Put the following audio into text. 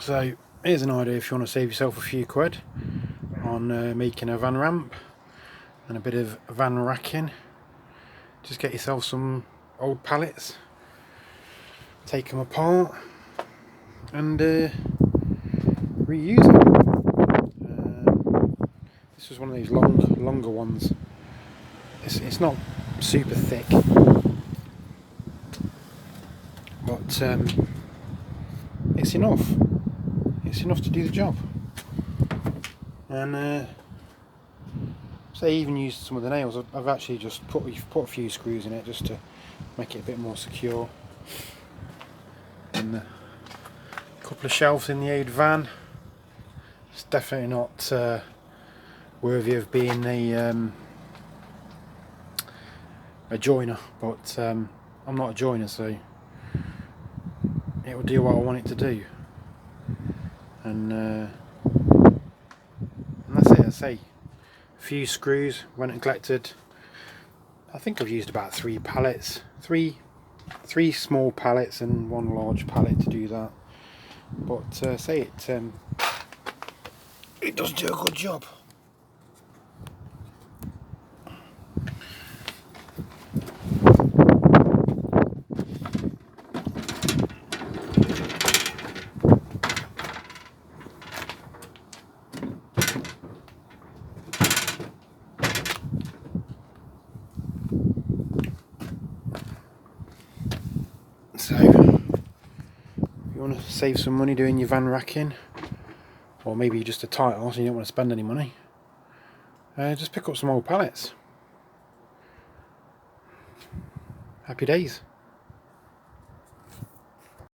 So here's an idea if you want to save yourself a few quid on making a van ramp and a bit of van racking. Just get yourself some old pallets, take them apart and reuse them. This was one of these longer ones. It's not super thick, but it's enough. It's enough to do the job. And so I even used some of the nails. I've actually just put a few screws in it just to make it a bit more secure. And a couple of shelves in the old van. It's definitely not worthy of being a joiner, but I'm not a joiner, so it will do what I want it to do. And that's it. I say a few screws went and collected. I think I've used about 3 pallets, three small pallets and 1 large pallet to do that. But say it does do a good job. So, if you want to save some money doing your van racking, or maybe you're just a tight arse and you don't want to spend any money, just pick up some old pallets. Happy days.